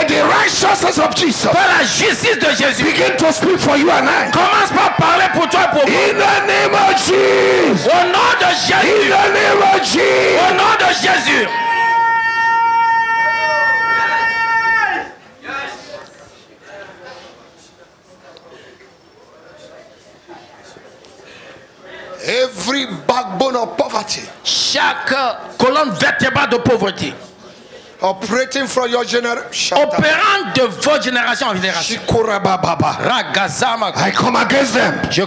May the righteousness of Jesus Que la justice de Jésus begin to speak for you and I. commence par parler pour toi et pour moi. In the name of Jesus. Au nom de In Jésus. the name of Jesus. Au nom de Jésus. Every backbone of poverty Chaque colonne vertébrale de pauvreté operating from your generation. opérant de votre génération en génération. Ragazama. I come against them. Je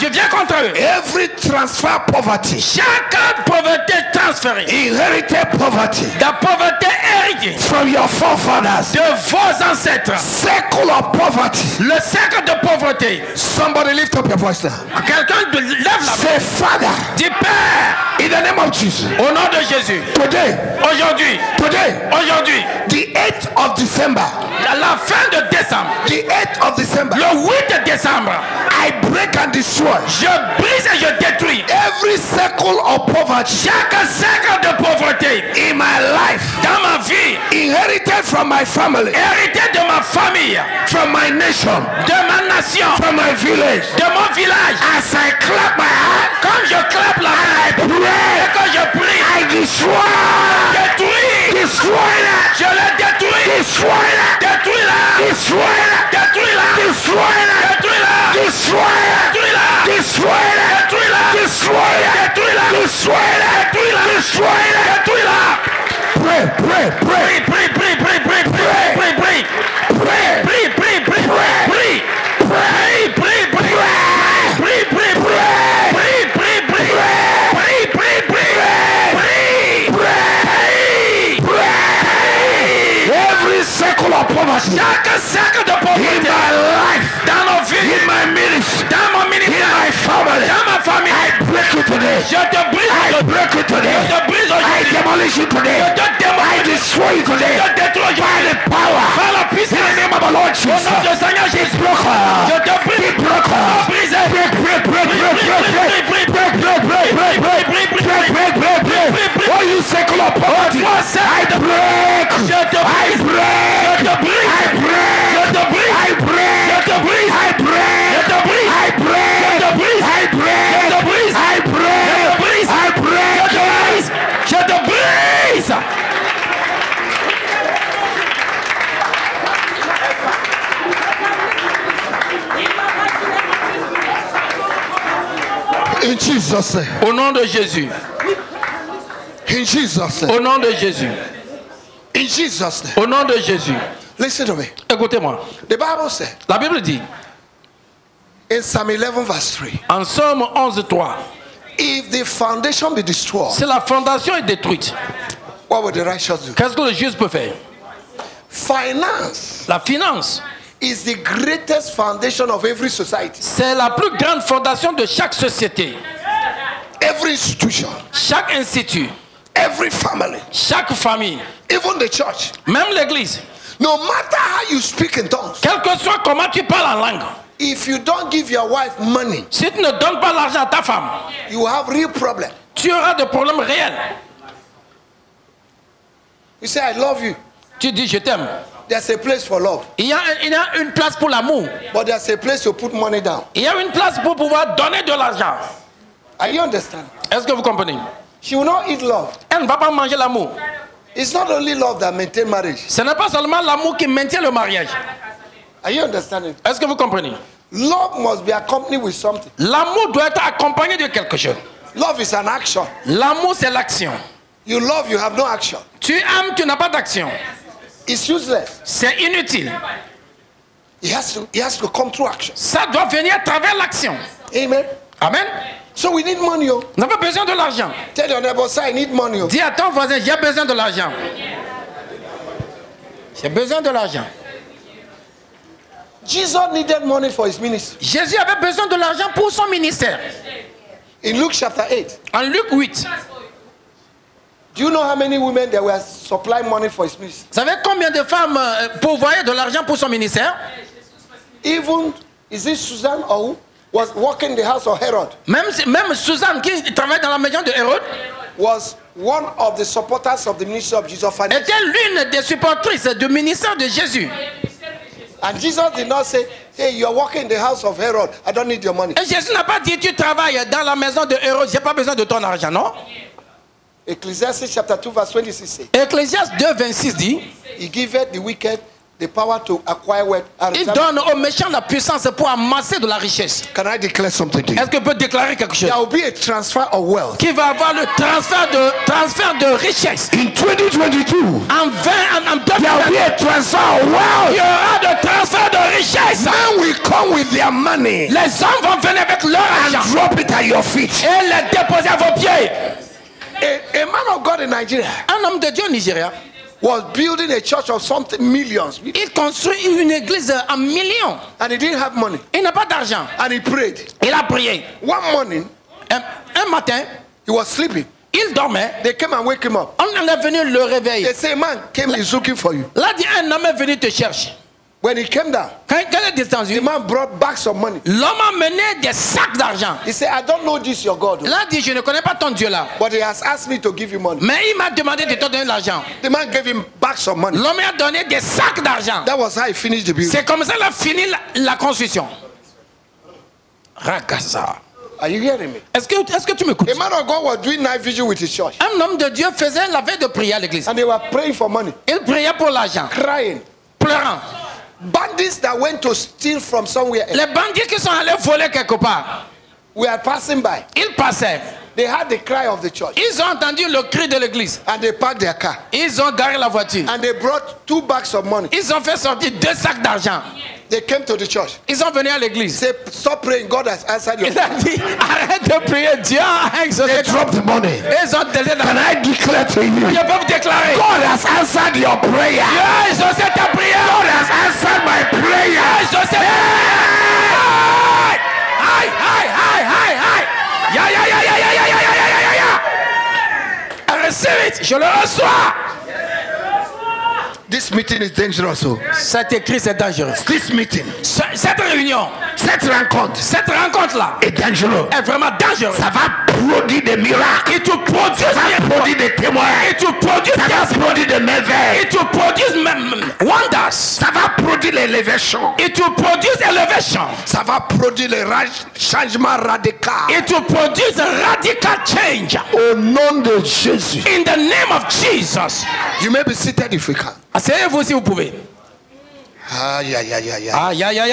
viens contre eux. Every transfer poverty, Chaque pauvreté transférée, inherited poverty la pauvreté héritée from your forefathers, de vos ancêtres, circle of poverty. le cercle de pauvreté. Somebody lift up your voice now. Quelqu'un lève la main. Say, Father, Dis Père, in the name of Jesus, au nom de Jésus, today, aujourd'hui, the 8th of December, la fin de décembre, the 8th of December, le 8 de décembre, I break and destroy je brise et je détruis every circle of poverty chaque cercle de pauvreté in my life, dans ma vie, inherited from my family, hérité de ma famille, from my nation, de ma nation, from my village. de mon village. As I clap my hands, Comme je clappe la main, I pray, et quand je prie, I destroy, détruis, destroy that, je le détruis, destroy that, détruis-la, destroy that, détruis-la, destroy that, détruis-la, destroy that, détruis-la, destroy that, détruis-la, destroy that, détruis-la, destroy that, détruis-la, destroy that. détruis-la. Pray, pray, pray, Prie, prie, prie, prie, prie, prie, prie, pray, prie, prie, prie, prie, prie, pray, prie, prie, prie, pray, prie, prie, pray, prie, prie, prie, pray, prie, prie, pray, prie, pray. Every circle of poverty chaque cercle de in pauvreté my life, dans nos vies, in my ministry, dans mon in ministère, my family, dans ma famille, I break it today. je te brise I aujourd'hui, break it today. je te brise I aujourd'hui, demolish it today. je te I démolish, destroy it today. je détruis By aujourd'hui, the power par la in the puissance, name of the Lord au Jesus. nom du Seigneur It's Jésus, broken. je te Be brise, broken. brisé, Break, break, break, break, break, break, break, break, break, break, break, break, break, break, break, break. Oh, you circle of poverty. I break. je te I brise, break. je te brise, I break. je te brise, I break. je te brise, I break. je te brise, I break. je te brise, I break. je te brise, I break. je te brise, I break. je te brise, je te brise. In Jesus' name. Au nom de Jésus, In Jesus' name. au nom de Jésus, In Jesus' name. au nom de Jésus. Listen to me. Écoutez-moi, The Bible said la Bible dit, in Psalm 11 verse 3, en Somme 11:3, if the foundation be destroyed, si la fondation est détruite, what will the righteous do? qu'est-ce que le juste peut faire? Finance La finance, is the greatest foundation of every society, c'est la plus grande fondation de chaque société, every institution, chaque institut, every family, chaque famille, even the church. même l'église. No matter how you speak in tongues, Quel que soit comment tu parles en langue, if you don't give your wife money, si tu ne donnes pas l'argent à ta femme, you have real problem. tu auras des problèmes réels. You say, I love you. Tu dis je t'aime. There's a place for love, Il y a une place pour l'amour. but there's a place to put money down. Il y a une place pour pouvoir donner de l'argent. Are you understand? Est-ce que vous comprenez? She will not eat love. Elle ne va pas manger l'amour. It's not only love that maintain marriage. Ce n'est pas seulement l'amour qui maintient le mariage. Are you understanding? Est-ce que vous comprenez? Love must be accompanied with something. L'amour doit être accompagné de quelque chose. Love is an action. L'amour, c'est l'action. You love, you have no action. Tu aimes, tu n'as pas d'action. It's useless. C'est inutile. It has to come through action. Ça doit venir à travers l'action. Amen. Amen. So we need money. Oh. Nous avons besoin de l'argent. Tell your neighbor, say, I need money. Oh. Dis à ton voisin, j'ai besoin de l'argent. J'ai besoin de l'argent. Jesus needed money for his ministry. Jésus avait besoin de l'argent pour son ministère. In Luke chapter 8, En Luc 8, do you know how many women there were supplying money for his ministry? vous savez combien de femmes pourvoyaient de l'argent pour son ministère? Even, is it Susan or who? Was working in the house of Herod. Même Suzanne qui travaille dans la maison de Hérode Was one of the supporters of the ministry of Jesus était l'une des supportrices du ministère de Jésus. And Jesus did not say, hey, you are working in the house of Herod, I don't need your money. Et Jésus n'a pas dit, tu travailles dans la maison de Hérode, j'ai pas besoin de ton argent, non? Ecclesiastes chapter 2 verse 26 says, Ecclésiaste 2, 26 dit, he giveth the wicked the power to acquire wealth. Il donne aux méchants la puissance pour amasser de la richesse. Can I declare something to you? Est-ce que je peux déclarer quelque chose? There will be a transfer of wealth. Qui va avoir le transfert de richesse. In 2022, en 2022, there will be a transfer of wealth. Il y aura de transfert de richesse. Men will come with their money. Les hommes vont venir avec leur argent. And drop it at your feet. Et les déposer à vos pieds. A man of God in Nigeria. Un homme de Dieu au Nigeria. Was building a church of something millions. Il construit une église en millions. And he didn't have money. Il n'a pas d'argent. And he prayed. Il a prié. One morning, un matin, he was sleeping. Il dormait. They came and wake him up. On est venu le réveiller. They say, man came is looking for you. Là, dit un homme est venu te chercher. When he came down, the man brought bags of money. L'homme a mené des sacs d'argent. He said, I don't know this your God. Là, dit, je ne connais pas ton Dieu là. But he has asked me to give you money. Mais il m'a demandé de te donner l'argent. The man gave him bags of money. L'homme a donné des sacs d'argent. That was how he finished the building. C'est comme ça qu'il a fini la construction. Ragasa. Are you hearing me? Est-ce que tu m'écoutes? A man of God was doing night vigil with his church. Un homme de Dieu faisait la veille de prière à l'église. And they were praying for money. Il priait pour l'argent. Crying. Pleurant. Bandits that went to steal from somewhere else. Les bandits qui sont allés voler quelque part. We are passing by. Ils passaient. They had the cry of the church. Ils ont entendu le cri de l'église. And they parked their car. Ils ont garé la voiture. And they brought 2 bags of money. Ils ont fait sortir 2 sacs d'argent. They came to the church. Ils sont venus à l'église. Say, stop praying. God has answered your prayer. Il a dit, arrête de prier. Dieu a exaucé. They dropped the money. Ils ont donné Can I declare to you? Je peux vous déclarer. God has answered your prayer. Dieu a exaucé ta prière. God has answered my prayer. Dieu a exaucé ta prière. Aïe, aïe, aïe, aïe, aïe. Ya, ya, ya, ya, ya, ya, ya, ya, ya, ya, ya. Receive it. Je le reçois. This meeting is dangerous. Cet écrit, c'est dangereux. This meeting. Cette réunion. Cette rencontre-là est dangereuse. Est vraiment dangereuse. Ça va produire des miracles. Et tu produis. Ça va produire des témoins. Et tu produis. Ça va produire des merveilles. Et tu produis même wonders. Ça va produire l'élévation. Et tu produis l'élévation. Ça va produire le changement radical. Et tu produis un radical change. Au nom de Jésus. In the name of Jesus. You may be seated if you can. Asseyez-vous si vous pouvez. Aïe, aïe, aïe, aïe. Aïe, aïe, aïe.